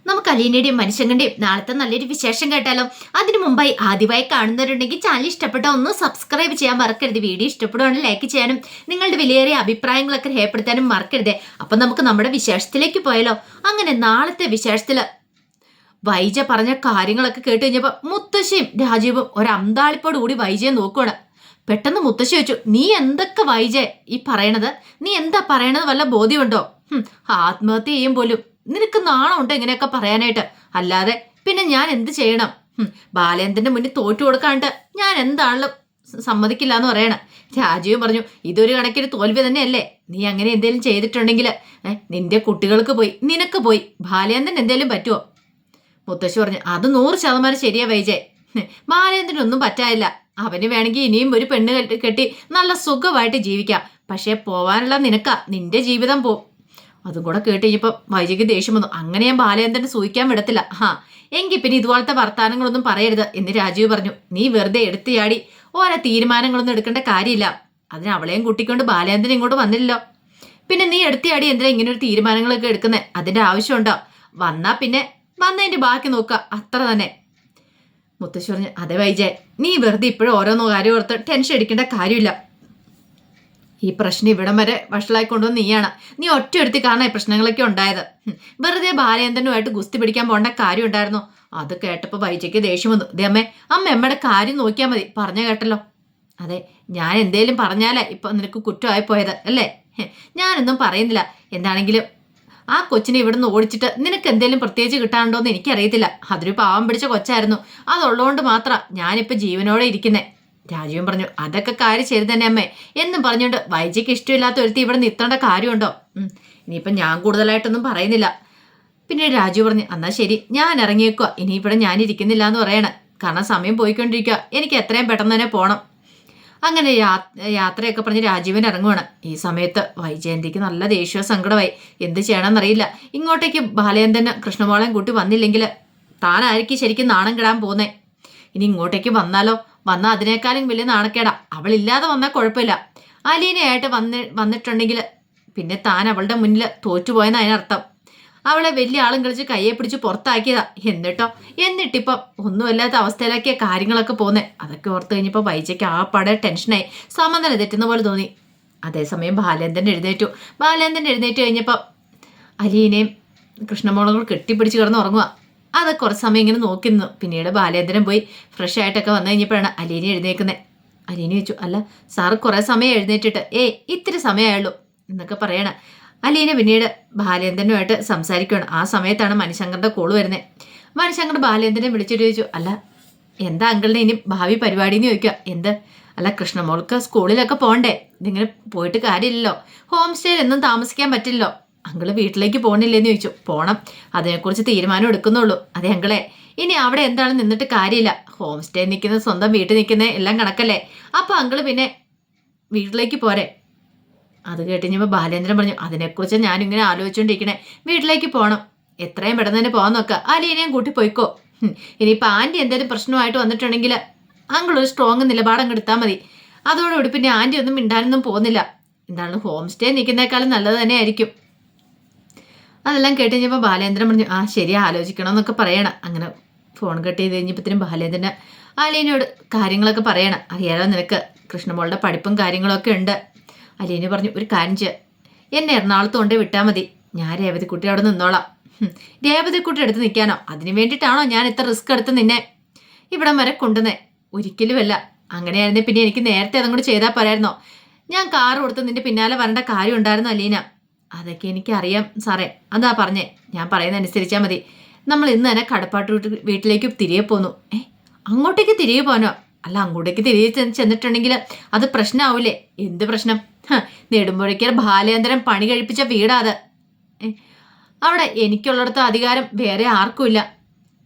നമുക്ക് അലീനയുടെയും മനുഷ്യങ്ങളുടെയും നാളത്തെ നല്ലൊരു വിശേഷം കേട്ടാലോ. അതിനു മുമ്പായി ആദ്യമായി കാണുന്നവരുണ്ടെങ്കിൽ ചാനൽ ഇഷ്ടപ്പെട്ട ഒന്ന് സബ്സ്ക്രൈബ് ചെയ്യാൻ മറക്കരുത്. വീഡിയോ ഇഷ്ടപ്പെടുവാണെങ്കിൽ ലൈക്ക് ചെയ്യാനും നിങ്ങളുടെ വിലയേറിയ അഭിപ്രായങ്ങളൊക്കെ രേഖപ്പെടുത്താനും മറക്കരുത്. അപ്പൊ നമുക്ക് നമ്മുടെ വിശേഷത്തിലേക്ക് പോയാലോ. അങ്ങനെ നാളത്തെ വിശേഷത്തില് വൈജ പറഞ്ഞ കാര്യങ്ങളൊക്കെ കേട്ട് കഴിഞ്ഞപ്പോ മുത്തശ്ശിയും രാജീവും ഒരു അന്താളിപ്പോട് കൂടി വൈജയെ നോക്കുവാണ്. പെട്ടെന്ന് മുത്തശ്ശി ചോദിച്ചു, നീ എന്തൊക്കെ വൈജ ഈ പറയണത്? നീ എന്താ പറയണത്? വല്ല ബോധ്യമുണ്ടോ? ആത്മഹത്യ ചെയ്യും പോലും നിനക്ക് നാണമുണ്ടോ ഇങ്ങനെയൊക്കെ പറയാനായിട്ട്? അല്ലാതെ പിന്നെ ഞാൻ എന്ത് ചെയ്യണം? ബാലേന്ദ്രന്റെ മുന്നിൽ തോറ്റു കൊടുക്കാണ്ട് ഞാൻ എന്താണല്ലോ സമ്മതിക്കില്ല എന്ന് പറയണം. രാജീവ് പറഞ്ഞു, ഇതൊരു കണക്കിന് തോൽവി തന്നെയല്ലേ. നീ അങ്ങനെ എന്തേലും ചെയ്തിട്ടുണ്ടെങ്കിൽ നിന്റെ കുട്ടികൾക്ക് പോയി, നിനക്ക് പോയി, ബാലേന്ദ്രൻ എന്തേലും പറ്റുമോ? മുത്തശ്ശി പറഞ്ഞു, അത് 100% ശരിയാ വൈജയ്. ബാലേന്ദ്രനൊന്നും പറ്റാനില്ല. അവന് വേണമെങ്കിൽ ഇനിയും ഒരു പെണ്ണ് കെട്ടി നല്ല സുഖമായിട്ട് ജീവിക്കാം. പക്ഷെ പോവാനുള്ള നിനക്കാ, നിന്റെ ജീവിതം പോവും. അതും കൂടെ കേട്ട് കഴിഞ്ഞപ്പോൾ വൈജയ്ക്ക് ദേഷ്യം വന്നു. അങ്ങനെ ഞാൻ ബാലേന്ദ്രനെ സൂഹിക്കാൻ വിടത്തില്ല. എങ്കിൽ പിന്നെ ഇതുപോലത്തെ വർത്താനങ്ങളൊന്നും പറയരുത് എന്ന് രാജീവ് പറഞ്ഞു. നീ വെറുതെ എടുത്തിയാടി ഓരോ തീരുമാനങ്ങളൊന്നും എടുക്കേണ്ട കാര്യമില്ല. അതിന് അവളെയും കൂട്ടിക്കൊണ്ട് ബാലേന്ദ്രൻ ഇങ്ങോട്ട് വന്നില്ലല്ലോ. പിന്നെ നീ എടുത്തിയാടി എന്തിനാ ഇങ്ങനെ ഒരു തീരുമാനങ്ങളൊക്കെ എടുക്കുന്നത്? അതിന്റെ ആവശ്യമുണ്ടോ? വന്നാ പിന്നെ വന്നതിന്റെ ബാക്കി നോക്കുക, അത്ര തന്നെ. മുത്തശ്ശി പറഞ്ഞു, അതെ വൈജയ്, നീ വെറുതെ ഇപ്പോഴും ഓരോന്നോ കാര്യം ഓർത്ത് ടെൻഷൻ അടിക്കേണ്ട കാര്യമില്ല. ഈ പ്രശ്നം ഇവിടം വരെ വഷളായിക്കൊണ്ടുവന്ന് നീയാണ്. നീ ഒറ്റ എടുത്തി കാരണം ഈ പ്രശ്നങ്ങളൊക്കെ ഉണ്ടായത്. വെറുതെ ബാലേന്ദ്രനുമായിട്ട് ഗുസ്തി പിടിക്കാൻ പോകേണ്ട കാര്യം ഉണ്ടായിരുന്നോ? അത് കേട്ടപ്പോൾ വൈജയ്ക്ക് ദേഷ്യം വന്നു. ദേ അമ്മയുടെ കാര്യം നോക്കിയാൽ മതി. പറഞ്ഞ കേട്ടല്ലോ. അതെ, ഞാൻ എന്തേലും പറഞ്ഞാലേ ഇപ്പൊ നിനക്ക് കുറ്റമായി പോയത് അല്ലേ? ഞാനൊന്നും പറയുന്നില്ല. എന്താണെങ്കിലും ആ കൊച്ചിനെ ഇവിടുന്ന് ഓടിച്ചിട്ട് നിനക്ക് എന്തേലും പ്രത്യേകിച്ച് കിട്ടാനുണ്ടോന്ന് എനിക്കറിയത്തില്ല. അതൊരു പാവം പിടിച്ച കൊച്ചായിരുന്നു. അതുള്ളതുകൊണ്ട് മാത്രം ഞാനിപ്പോ ജീവനോടെ ഇരിക്കുന്നേ. രാജീവൻ പറഞ്ഞു, അതൊക്കെ കാര്യം ശരി തന്നെ അമ്മേ എന്നും പറഞ്ഞുകൊണ്ട് വൈജയ്ക്ക് ഇഷ്ടമില്ലാത്ത ഒരുത്തി ഇവിടെ നിർത്തേണ്ട കാര്യമുണ്ടോ? ഇനിയിപ്പം ഞാൻ കൂടുതലായിട്ടൊന്നും പറയുന്നില്ല. പിന്നെ രാജു പറഞ്ഞു, എന്നാ ശരി, ഞാൻ ഇറങ്ങിയേക്കുക. ഇനി ഇവിടെ ഞാൻ ഇരിക്കുന്നില്ല എന്ന് പറയണേ. കാരണം സമയം പോയിക്കൊണ്ടിരിക്കുക. എനിക്ക് എത്രയും പെട്ടെന്ന് തന്നെ പോകണം. അങ്ങനെ യാത്രയൊക്കെ പറഞ്ഞ് രാജീവൻ ഇറങ്ങുവാണ്. ഈ സമയത്ത് വൈജയന്തിക്ക് നല്ല ദേഷ്യവും സങ്കടമായി. എന്ത് ചെയ്യണമെന്നറിയില്ല. ഇങ്ങോട്ടേക്ക് ബാലേന്ദ്രൻ കൃഷ്ണമോളെയും കൂട്ടി വന്നില്ലെങ്കിൽ താനായിരിക്കും ശരിക്കും നാണം കെടാൻ പോകുന്നേ. ഇനി ഇങ്ങോട്ടേക്ക് വന്നാലോ? വന്നാൽ അതിനേക്കാളും വലിയ നാണക്കേടാ. അവളില്ലാതെ വന്നാൽ കുഴപ്പമില്ല. അലീനയായിട്ട് വന്നിട്ടുണ്ടെങ്കിൽ പിന്നെ താൻ അവളുടെ മുന്നിൽ തോറ്റുപോയെന്ന് അതിനർത്ഥം. അവളെ വലിയ ആളും കളിച്ച് കയ്യെ പിടിച്ച് പുറത്താക്കിയതാ. എന്നിട്ടിപ്പം ഒന്നുമല്ലാത്ത അവസ്ഥയിലൊക്കെ കാര്യങ്ങളൊക്കെ പോന്നേ. അതൊക്കെ ഓർത്ത് കഴിഞ്ഞപ്പോൾ വൈജയ്ക്ക് ആ പട ടെൻഷനായി. സമനില തെറ്റുന്ന പോലെ തോന്നി. അതേസമയം ബാലേന്ദ്രൻ എഴുന്നേറ്റ് കഴിഞ്ഞപ്പോൾ അലീനയും കൃഷ്ണമോളും കെട്ടിപ്പിടിച്ച് കിടന്ന് ഉറങ്ങുക. അത് കുറച്ച് സമയം ഇങ്ങനെ നോക്കി നിന്നു. പിന്നീട് ബാലേന്ദ്രൻ പോയി ഫ്രഷ് ആയിട്ടൊക്കെ വന്നു കഴിഞ്ഞപ്പോഴാണ് അലീന എഴുന്നേക്കുന്നത്. അലീന ചോദിച്ചു, അല്ല സാറ് കുറേ സമയം എഴുന്നേറ്റിട്ട്? ഇത്തിരി സമയമായുള്ളൂ എന്നൊക്കെ പറയണ. അലീന പിന്നീട് ബാലേന്ദ്രനുമായിട്ട് സംസാരിക്കുകയാണ്. ആ സമയത്താണ് മണിശങ്കറിന്റെ കോള് വരുന്നത്. മണിശങ്കർ ബാലേന്ദ്രനെ വിളിച്ചിട്ട് ചോദിച്ചു, അല്ല എന്താ അങ്കിളിനെ ഇനി ഭാവി പരിപാടി എന്ന് ചോദിക്കുക. എന്ത്? അല്ല കൃഷ്ണമോൾക്ക് സ്കൂളിലൊക്കെ പോകണ്ടേ? ഇതിങ്ങനെ പോയിട്ട് കാര്യമില്ലല്ലോ. ഹോം സ്റ്റേയിൽ ഒന്നും താമസിക്കാൻ പറ്റില്ലല്ലോ. അങ്കിള് വീട്ടിലേക്ക് പോകണില്ലെന്ന് ചോദിച്ചു. പോണം, അതിനെക്കുറിച്ച് തീരുമാനം എടുക്കുന്നുള്ളൂ. അതെ അങ്കിളെ, ഇനി അവിടെ എന്താണ് നിന്നിട്ട് കാര്യമില്ല. ഹോം സ്റ്റേ നിൽക്കുന്നത് സ്വന്തം വീട്ടിൽ നിൽക്കുന്നത് എല്ലാം കണക്കല്ലേ. അപ്പൊ അങ്കിള് പിന്നെ വീട്ടിലേക്ക് പോരെ. അത് കേട്ടുകഴിഞ്ഞപ്പോൾ ബാലേന്ദ്രൻ പറഞ്ഞു, അതിനെക്കുറിച്ച് ഞാനിങ്ങനെ ആലോചിച്ചുകൊണ്ടിരിക്കണേ. വീട്ടിലേക്ക് പോകണം, എത്രയും പെട്ടെന്ന് തന്നെ പോകാൻ നോക്കുക. അലീനയും കൂട്ടി പോയിക്കോ. ഇനിയിപ്പോൾ ആൻറ്റി എന്തെങ്കിലും പ്രശ്നമായിട്ട് വന്നിട്ടുണ്ടെങ്കിൽ അങ്കിൾ ഒരു സ്ട്രോങ് നിലപാടങ്ങ് എടുത്താൽ മതി. അതോടുകൂടി പിന്നെ ആൻറ്റി ഒന്നും മിണ്ടാനൊന്നും പോകുന്നില്ല. എന്താണ് ഹോം സ്റ്റേ നിൽക്കുന്നേക്കാളും നല്ലത് തന്നെ ആയിരിക്കും. അതെല്ലാം കേട്ട് കഴിഞ്ഞപ്പോൾ ബാലേന്ദ്രൻ പറഞ്ഞു, ശരി, ആലോചിക്കണം എന്നൊക്കെ പറയണം. അങ്ങനെ ഫോൺ കട്ട് ചെയ്ത് കഴിഞ്ഞപ്പോഴത്തേനും ബാലേന്ദ്രന് അലീനയോട് കാര്യങ്ങളൊക്കെ പറയണം. അറിയാലോ നിനക്ക് കൃഷ്ണമോളുടെ പഠിപ്പും കാര്യങ്ങളൊക്കെ ഉണ്ട്. അലീന പറഞ്ഞു, ഒരു കാര്യം ചെയ്യുക, എന്നെ എറണാകുളത്ത് കൊണ്ടേ വിട്ടാൽ മതി. ഞാൻ രേവതിക്കുട്ടി അവിടെ നിന്നോളാം. രേവതിക്കുട്ടി എടുത്ത് നിൽക്കാനോ? അതിന് വേണ്ടിയിട്ടാണോ ഞാൻ ഇത്ര റിസ്ക് എടുത്ത് നിന്നെ ഇവിടം വരെ കൊണ്ടുവന്നേ? ഒരിക്കലുമല്ല. അങ്ങനെയായിരുന്നേ പിന്നെ എനിക്ക് നേരത്തെ അതും കൂടി ചെയ്താൽ പോരായിരുന്നോ? ഞാൻ കാറ് കൊടുത്ത് നിന്റെ പിന്നാലെ വരേണ്ട കാര്യം ഉണ്ടായിരുന്നു അലീന. അതൊക്കെ എനിക്കറിയാം സാറേ. അതാ പറഞ്ഞേ, ഞാൻ പറയുന്ന അനുസരിച്ചാൽ മതി. നമ്മൾ ഇന്ന് തന്നെ കടപ്പാട്ട് വീട്ടിലേക്ക് തിരികെ പോന്നു. അങ്ങോട്ടേക്ക് തിരികെ പോകാനോ? അല്ല, അങ്ങോട്ടേക്ക് തിരികെ ചെന്നിട്ടുണ്ടെങ്കിൽ അത് പ്രശ്നമാവൂലേ? എന്ത് പ്രശ്നം? നെടുമ്പുഴയ്ക്ക് ബാലേന്ദ്രൻ പണി കഴിപ്പിച്ച വീടാ അത്. അവിടെ എനിക്കുള്ളിടത്ത് അധികാരം വേറെ ആർക്കുമില്ല.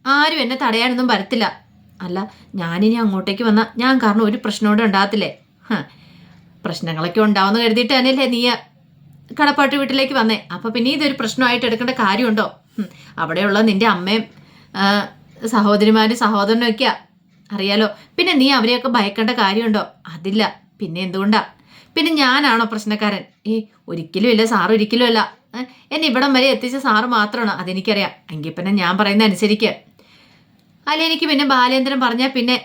ആരും എന്നെ തടയാനൊന്നും വരത്തില്ല. അല്ല, ഞാനിനി അങ്ങോട്ടേക്ക് വന്നാൽ ഞാൻ കാരണം ഒരു പ്രശ്നമോടെ ഉണ്ടാകത്തില്ലേ? പ്രശ്നങ്ങളൊക്കെ ഉണ്ടാവുമെന്ന് കരുതിയിട്ട് തന്നെയല്ലേ നീ കടപ്പാട്ട് വീട്ടിലേക്ക് വന്നേ. അപ്പൊ പിന്നെ ഇതൊരു പ്രശ്നമായിട്ട് എടുക്കേണ്ട കാര്യമുണ്ടോ? അവിടെയുള്ള നിന്റെ അമ്മയും സഹോദരിമാരും സഹോദരനും ഒക്കെയാ, അറിയാലോ. പിന്നെ നീ അവരെയൊക്കെ ഭയക്കേണ്ട കാര്യമുണ്ടോ? അതില്ല. പിന്നെ എന്തുകൊണ്ടാ? പിന്നെ ഞാനാണോ പ്രശ്നക്കാരൻ? ഒരിക്കലും ഇല്ല സാർ, ഒരിക്കലും അല്ല. എന്നെ ഇവിടം വരെ എത്തിച്ച സാറ് മാത്രമാണ്, അതെനിക്കറിയാം. എങ്കിൽ പിന്നെ ഞാൻ പറയുന്ന അനുസരിക്കുക. അല്ലെനിക്ക് പിന്നെ ബാലേന്ദ്രൻ പറഞ്ഞാൽ പിന്നെ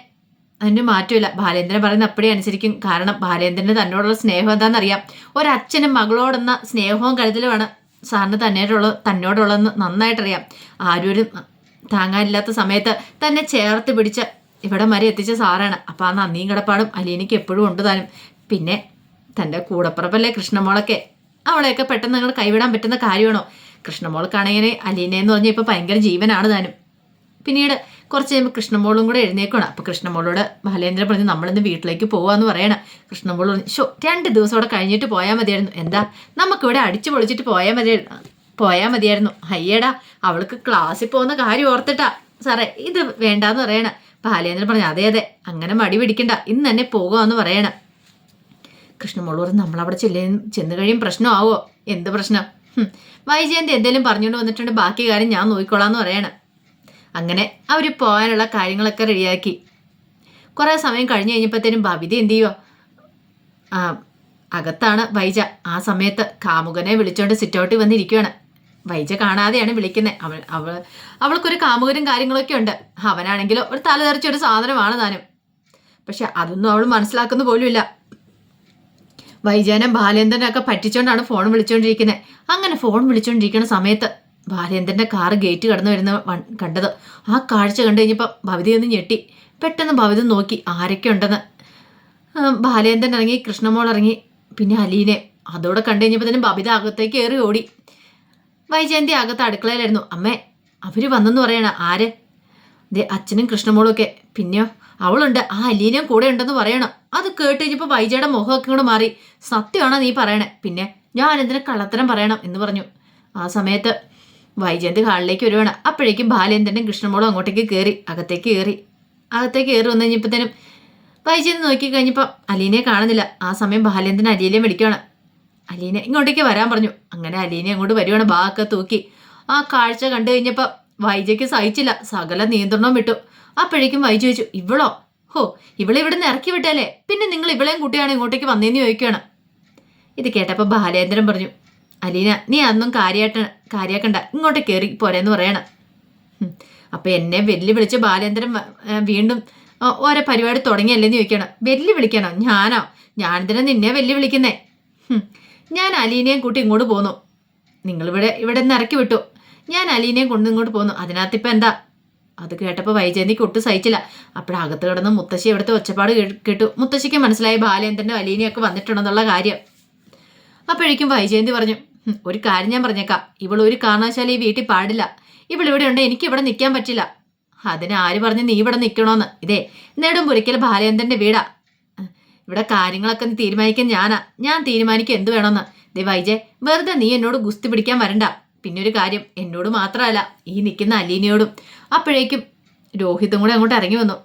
അതിന് മാറ്റമില്ല. ബാലേന്ദ്രൻ പറയുന്ന അപ്പടി അനുസരിക്കും. കാരണം ബാലേന്ദ്രന് തന്നോടുള്ള സ്നേഹം എന്താണെന്നറിയാം. ഒരച്ഛനും മകളോടെന്ന സ്നേഹവും കരുതലുമാണ് സാറിന് തന്നോടുള്ളതെന്ന് നന്നായിട്ടറിയാം. ആരും താങ്ങാനില്ലാത്ത സമയത്ത് തന്നെ ചേർത്ത് പിടിച്ച് ഇവിടം വരെ എത്തിച്ച സാറാണ്. അപ്പം ആ നന്ദിയും കിടപ്പാടും അലീനയ്ക്ക് എപ്പോഴും ഉണ്ട് താനും. പിന്നെ തൻ്റെ കൂടപ്പുറപ്പല്ലേ കൃഷ്ണമോളൊക്കെ, അവളെയൊക്കെ പെട്ടെന്ന് നിങ്ങൾ കൈവിടാൻ പറ്റുന്ന കാര്യമാണോ? കൃഷ്ണമോൾക്കാണെങ്കിൽ അലീനയെന്ന് പറഞ്ഞാൽ ഇപ്പോൾ ഭയങ്കര ജീവനാണ് താനും. പിന്നീട് കുറച്ച് കഴിയുമ്പോൾ കൃഷ്ണമോളും കൂടെ എഴുന്നേക്കണം. അപ്പോൾ കൃഷ്ണമോളോട് ബാലേന്ദ്രൻ പറഞ്ഞു നമ്മളിന്ന് വീട്ടിലേക്ക് പോകാമെന്ന് പറയണം. കൃഷ്ണമോൾ പറഞ്ഞു 2 ദിവസം കൂടെ കഴിഞ്ഞിട്ട് പോയാൽ മതിയായിരുന്നു. എന്താ നമുക്കിവിടെ അടിച്ചു പൊളിച്ചിട്ട് പോയാൽ മതിയായിരുന്നു. അയ്യടാ അവൾക്ക് ക്ലാസ്സിൽ പോകുന്ന കാര്യം ഓർത്തിട്ടാ സാറേ ഇത് വേണ്ടാന്ന് പറയണം. ബാലേന്ദ്രൻ പറഞ്ഞു അതെ അങ്ങനെ മടി പിടിക്കണ്ട, ഇന്ന് തന്നെ പോകുമെന്ന് പറയണം. കൃഷ്ണമോൾ പറഞ്ഞു നമ്മളവിടെ ചെന്ന് കഴിയും പ്രശ്നമാവോ? എന്ത് പ്രശ്നം? വൈജയന്തി എന്തെങ്കിലും പറഞ്ഞുകൊണ്ട് വന്നിട്ടുണ്ട്, ബാക്കി കാര്യം ഞാൻ നോക്കിക്കോളാന്ന് പറയണം. അങ്ങനെ അവർ പോകാനുള്ള കാര്യങ്ങളൊക്കെ റെഡിയാക്കി. കുറേ സമയം കഴിഞ്ഞ് കഴിഞ്ഞപ്പോഴത്തേനും ബബിത എന്ത് ചെയ്യുമോ, അകത്താണ് വൈജ. ആ സമയത്ത് കാമുകനെ വിളിച്ചോണ്ട് സിറ്റൗട്ടിൽ വന്നിരിക്കുകയാണ്. വൈജ കാണാതെയാണ് വിളിക്കുന്നത്. അവൾക്കൊരു കാമുകരും കാര്യങ്ങളൊക്കെ ഉണ്ട്. അവനാണെങ്കിലോ ഒരു തലതെറിച്ചൊരു സാധനമാണ് താനും. പക്ഷെ അതൊന്നും അവൾ മനസ്സിലാക്കുന്ന പോലുമില്ല. വൈജാനം ബാലേന്ദ്രനൊക്കെ പറ്റിച്ചോണ്ടാണ് ഫോൺ വിളിച്ചോണ്ടിരിക്കുന്നത്. അങ്ങനെ ഫോൺ വിളിച്ചോണ്ടിരിക്കുന്ന സമയത്ത് ബാലേന്ദ്രൻ്റെ കാറ് ഗേറ്റ് കടന്നു വരുന്ന കണ്ടത്. ആ കാഴ്ച കണ്ടു കഴിഞ്ഞപ്പോൾ ഭവിതയൊന്ന് ഞെട്ടി. പെട്ടെന്ന് ഭവിത നോക്കി ആരൊക്കെ ഉണ്ടെന്ന്. ബാലേന്ദ്രൻ ഇറങ്ങി, കൃഷ്ണമോൾ ഇറങ്ങി, പിന്നെ അലീനെ. അതോടെ കണ്ടു കഴിഞ്ഞപ്പോൾ തന്നെ ബബിത അകത്തേക്ക് കയറി ഓടി. വൈജയന്തി അകത്ത് അടുക്കളയിലായിരുന്നു. അമ്മേ അവർ വന്നെന്ന് പറയണ. ആര്? അച്ഛനും കൃഷ്ണമോളും ഒക്കെ. പിന്നെയോ അവളുണ്ട്, ആ അലീനയും കൂടെ ഉണ്ടെന്ന് പറയണം. അത് കേട്ട് കഴിഞ്ഞപ്പോൾ വൈജയുടെ മുഖമൊക്കെ കൂടെ മാറി. സത്യമാണോ നീ പറയണേ? പിന്നെ ഞാൻ എന്തിനാ കള്ളത്തരം പറയണം എന്ന് പറഞ്ഞു. ആ സമയത്ത് വൈജയന്തി ഹാളിലേക്ക് വരുവാണ്. അപ്പോഴേക്കും ബാലേന്ദ്രനും കൃഷ്ണമോളും അകത്തേക്ക് കയറി വന്നു കഴിഞ്ഞപ്പോഴത്തേനും വൈജയന്തി നോക്കി കഴിഞ്ഞപ്പോൾ അലീനയെ കാണുന്നില്ല. ആ സമയം ബാലേന്ദ്രൻ അലീനയെ വിളിക്കുകയാണ്. അലീന ഇങ്ങോട്ടേക്ക് വരാൻ പറഞ്ഞു. അങ്ങനെ അലീന അങ്ങോട്ട് വരുവാണ്, ബാഗൊക്കെ തൂക്കി. ആ കാഴ്ച കണ്ടു കഴിഞ്ഞപ്പോൾ വൈജയ്ക്ക് സഹിച്ചില്ല, സകല നിയന്ത്രണവും വിട്ടു. അപ്പോഴേക്കും വൈജ ചോദിച്ചു ഇവളോ? ഇവളെ ഇവിടെ നിന്ന് ഇറക്കി വിട്ടല്ലേ, പിന്നെ നിങ്ങൾ ഇവളെയും കുട്ടിയാണ് ഇങ്ങോട്ടേക്ക് വന്നേന്ന് ചോദിക്കുകയാണ്. ഇത് കേട്ടപ്പോൾ ബാലേന്ദ്രൻ പറഞ്ഞു അലീന നീ അതൊന്നും കാര്യാക്കണ്ട, ഇങ്ങോട്ട് കയറി പോരെന്ന് പറയണം. അപ്പം എന്നെ വിളിച്ച് ബാലേന്ദ്രൻ വീണ്ടും ഓരോ പരിപാടി തുടങ്ങിയല്ലേന്ന് ചോദിക്കണം. വിളിക്കണോ? ഞാനെന്തിനാ നിന്നെ വിളിക്കുന്നേ? ഞാൻ അലീനയും കൂട്ടി ഇങ്ങോട്ട് പോന്നു. നിങ്ങളിവിടെ നിന്ന് ഇറക്കി വിട്ടു, ഞാൻ അലീനയും കൊണ്ട് ഇങ്ങോട്ട് പോന്നു. അതിനകത്തിപ്പോൾ എന്താ? അത് കേട്ടപ്പോൾ വൈജയന്തിക്ക് ഒട്ടും സഹിച്ചില്ല. അപ്പോഴകത്ത് കിടന്ന് മുത്തശ്ശി ഇവിടുത്തെ ഒച്ചപ്പാട് കേട്ടു. മുത്തശ്ശിക്ക് മനസ്സിലായി ബാലേന്ദ്രൻ്റെ അലീനയൊക്കെ വന്നിട്ടുണ്ടെന്നുള്ള കാര്യം. അപ്പോഴേക്കും വൈജയന്തി പറഞ്ഞു ഒരു കാര്യം ഞാൻ പറഞ്ഞേക്കാം, ഇവൾ ഒരു കാരണവശാലും ഈ വീട്ടിൽ പാടില്ല. ഇവളിവിടെ ഉണ്ട്, എനിക്ക് ഇവിടെ നിൽക്കാൻ പറ്റില്ല. അതിന് ആര് പറഞ്ഞു നീ ഇവിടെ നിൽക്കണോന്ന്? നെടുമ്പുരിക്കൽ ബാലേന്ദ്രൻ്റെ വീടാ. ഇവിടെ കാര്യങ്ങളൊക്കെ തീരുമാനിക്കാൻ ഞാൻ തീരുമാനിക്കും എന്ത് വേണമെന്ന്. വൈജയ് വെറുതെ നീ എന്നോട് ഗുസ്തി പിടിക്കാൻ വരണ്ട. പിന്നെ ഒരു കാര്യം, എന്നോട് മാത്രമല്ല ഈ നിൽക്കുന്ന അലീനയോടും. അപ്പോഴേക്കും രോഹിതും കൂടെ അങ്ങോട്ട് ഇറങ്ങി വന്നു.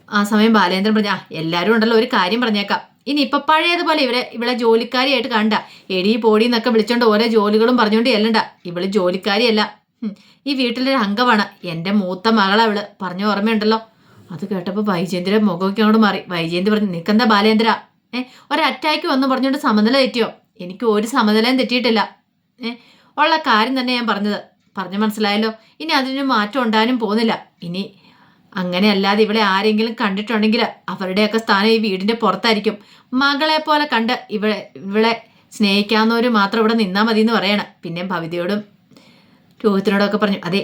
ആ സമയം ബാലേന്ദ്രൻ പറഞ്ഞ എല്ലാവരും ഉണ്ടല്ലോ, ഒരു കാര്യം പറഞ്ഞേക്കാം. ഇനി ഇപ്പൊ പഴയതുപോലെ ഇവളെ ജോലിക്കാരിയായിട്ട് കണ്ട എടി പോടി എന്നൊക്കെ വിളിച്ചോണ്ട് ഓരോ ജോലികളും പറഞ്ഞുകൊണ്ട് ചെല്ലണ്ട. ഇവള് ജോലിക്കാരിയല്ല, ഈ വീട്ടിലൊരു അംഗമാണ്. എൻ്റെ മൂത്ത മകളെ അവള് പറഞ്ഞ ഓർമ്മയുണ്ടല്ലോ. അത് കേട്ടപ്പോൾ വൈജയന്തിയുടെ മുഖമൊക്കെ അങ്ങോട്ട് മാറി. വൈജയന്തി പറഞ്ഞു നിനക്കെന്താ ബാലേന്ദ്ര, ഒരറ്റാക്ക് വന്നു പറഞ്ഞുകൊണ്ട് സമനില തെറ്റിയോ? എനിക്ക് ഒരു സമനിലയും തെറ്റിയിട്ടില്ല. ഉള്ള കാര്യം തന്നെ ഞാൻ പറഞ്ഞ് മനസ്സിലായല്ലോ. ഇനി അതിനൊരു മാറ്റം ഉണ്ടാകാനും പോകുന്നില്ല. ഇനി അങ്ങനെ അല്ലാതെ ഇവളെ ആരെങ്കിലും കണ്ടിട്ടുണ്ടെങ്കിൽ അവരുടെയൊക്കെ സ്ഥാനം ഈ വീടിൻ്റെ പുറത്തായിരിക്കും. മകളെ പോലെ കണ്ട് ഇവളെ സ്നേഹിക്കാവുന്നവർ മാത്രം ഇവിടെ നിന്നാൽ മതി എന്ന് പറയണം. പിന്നെ ഭവിതയോടും രോഹിത്തിനോടൊക്കെ പറഞ്ഞു അതെ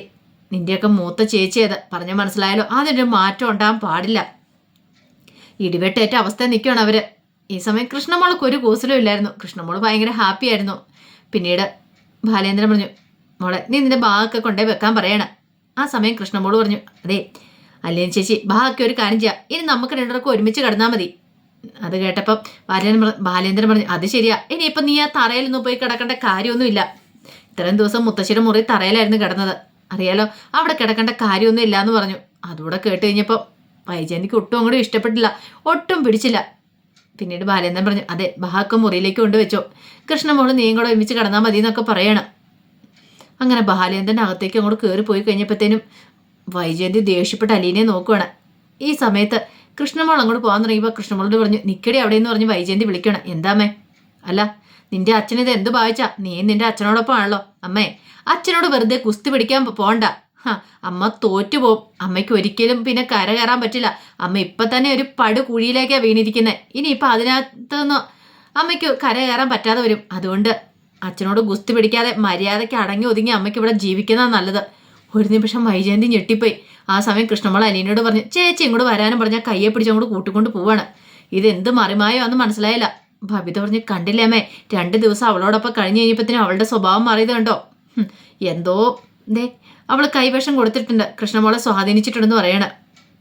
നിന്റെയൊക്കെ മൂത്ത ചേച്ചിയത് പറഞ്ഞ് മനസ്സിലായാലോ, അതിനൊരു മാറ്റം ഉണ്ടാകാൻ പാടില്ല. ഇടിവെട്ടേറ്റ അവസ്ഥ നിൽക്കുകയാണ് അവർ. ഈ സമയം കൃഷ്ണമോൾക്ക് ഒരു കൂസലും ഇല്ലായിരുന്നു. കൃഷ്ണമോള് ഭയങ്കര ഹാപ്പി ആയിരുന്നു. പിന്നീട് ബാലേന്ദ്രൻ പറഞ്ഞു മോളെ നീ നിന്റെ ബാഗൊക്കെ കൊണ്ടുപോയി വെക്കാൻ പറയണം. ആ സമയം കൃഷ്ണമോള് പറഞ്ഞു അതെ അല്ലേൻ ചേച്ചി ബാഗൊക്കെ ഒരു കാര്യം ചെയ്യാം, ഇനി നമുക്ക് രണ്ടുപേർക്കും ഒരുമിച്ച് കിടന്നാൽ മതി. അത് കേട്ടപ്പം ബാലേന്ദ്രൻ പറഞ്ഞു അത് ശരിയാ, ഇനിയിപ്പം നീ ആ തറയിലൊന്നും പോയി കിടക്കേണ്ട കാര്യമൊന്നുമില്ല. ഇത്രയും ദിവസം മുത്തശ്ശിയുടെ മുറി തറയിലായിരുന്നു കിടന്നത്, അറിയാലോ, അവിടെ കിടക്കേണ്ട കാര്യമൊന്നും ഇല്ല എന്ന് പറഞ്ഞു. അതുകൂടെ കേട്ട് കഴിഞ്ഞപ്പോൾ വൈജയന്തിക്ക് ഒട്ടും അങ്ങോട്ട് ഇഷ്ടപ്പെട്ടില്ല, ഒട്ടും പിടിച്ചില്ല. പിന്നീട് ബാലേന്ദ്രൻ പറഞ്ഞു അതെ ബാഗൊക്കെ മുറിയിലേക്ക് കൊണ്ടുവച്ചോ, കൃഷ്ണമോള് നീയും കൂടെ ഒരുമിച്ച് കിടന്നാൽ മതി എന്നൊക്കെ പറയണം. അങ്ങനെ ബാലേന്ദ്രൻ്റെ അകത്തേക്ക് അങ്ങോട്ട് കയറി പോയി കഴിഞ്ഞപ്പോഴത്തേനും വൈജയന്തി ദേഷ്യപ്പെട്ട് അലീനയെ നോക്കുവാണ്. ഈ സമയത്ത് കൃഷ്ണമോൾ അങ്ങോട്ട് പോകാൻ തുടങ്ങിയപ്പോൾ കൃഷ്ണമോളോട് പറഞ്ഞു നിക്കടി അവിടെ എന്ന് പറഞ്ഞ് വൈജയന്തി വിളിക്കണം. എന്താമേ? അല്ല നിന്റെ അച്ഛനിത് എന്ത് ഭാവിച്ചാ? നീ നിന്റെ അച്ഛനോടൊപ്പം ആണല്ലോ. അമ്മേ, അച്ഛനോട് വെറുതെ കുസ്തി പിടിക്കാൻ പോണ്ട. അമ്മ തോറ്റുപോകും. അമ്മയ്ക്ക് ഒരിക്കലും പിന്നെ കര കയറാൻ പറ്റില്ല. അമ്മ ഇപ്പൊ തന്നെ ഒരു കുഴിയിലേക്കാണ് വീണിരിക്കുന്നത്. ഇനിയിപ്പോൾ അതിനകത്തുനിന്ന് അമ്മയ്ക്ക് കര കയറാൻ പറ്റാതെ വരും. അതുകൊണ്ട് അച്ഛനോട് ഗുസ്തി പിടിക്കാതെ മര്യാദയ്ക്ക് അടങ്ങി ഒതുങ്ങി അമ്മയ്ക്ക് ഇവിടെ ജീവിക്കുന്നതാണ് നല്ലത്. ഒരു നിമിഷം വൈജയന്തി ഞെട്ടിപ്പോയി. ആ സമയം കൃഷ്ണമോൾ അലീനയോട് പറഞ്ഞു, ചേച്ചി ഇങ്ങോട്ട് വരാനും പറഞ്ഞാൽ കയ്യെ പിടിച്ചങ്ങോട്ട് കൂട്ടിക്കൊണ്ട് പോവാണ്. ഇതെന്ത് മറിമായോ എന്ന് മനസ്സിലായില്ല. ബബിത പറഞ്ഞു, കണ്ടില്ലേ അമ്മേ, 2 ദിവസം അവളോടൊപ്പം കഴിഞ്ഞ് കഴിഞ്ഞപ്പത്തിനും അവളുടെ സ്വഭാവം മാറിയത് കണ്ടോ? എന്തോ അവൾ കൈവശം കൊടുത്തിട്ടുണ്ട്, കൃഷ്ണമോളെ സ്വാധീനിച്ചിട്ടുണ്ടെന്ന് പറയണം.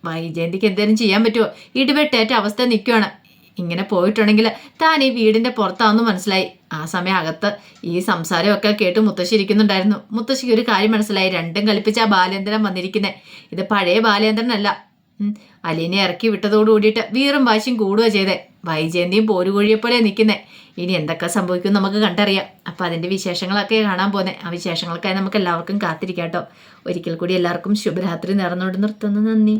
വൈജയന്തിക്ക് എന്തെങ്കിലും ചെയ്യാൻ പറ്റുമോ? ഇടിവെട്ടേറ്റ അവസ്ഥ നിൽക്കുകയാണ്. ഇങ്ങനെ പോയിട്ടുണ്ടെങ്കിൽ താൻ ഈ വീടിന്റെ പുറത്താണെന്ന് മനസ്സിലായി. ആ സമയം അകത്ത് ഈ സംസാരമൊക്കെ കേട്ട് മുത്തശ്ശി ഇരിക്കുന്നുണ്ടായിരുന്നു. മുത്തശ്ശിക്ക് ഒരു കാര്യം മനസ്സിലായി, രണ്ടും കളിപ്പിച്ച ആ ബാലേന്ദ്രൻ വന്നിരിക്കുന്നത്. ഇത് പഴയ ബാലേന്ദ്രനല്ല. അലീനെ ഇറക്കി വിട്ടതോട് കൂടിയിട്ട് വീറും വാശിയും കൂടുക ചെയ്തേ. വൈജയന്തിയും പോരുകോഴിയെപ്പോലെ നിൽക്കുന്നേ. ഇനി എന്തൊക്കെ സംഭവിക്കും നമുക്ക് കണ്ടറിയാം. അപ്പം അതിൻ്റെ വിശേഷങ്ങളൊക്കെ കാണാൻ പോകുന്നത്. ആ വിശേഷങ്ങൾക്കായി നമുക്ക് എല്ലാവർക്കും കാത്തിരിക്കാം കേട്ടോ. ഒരിക്കൽ കൂടി എല്ലാവർക്കും ശുഭരാത്രി നേർന്നുകൊണ്ട് നിർത്തുന്നു. നന്ദി.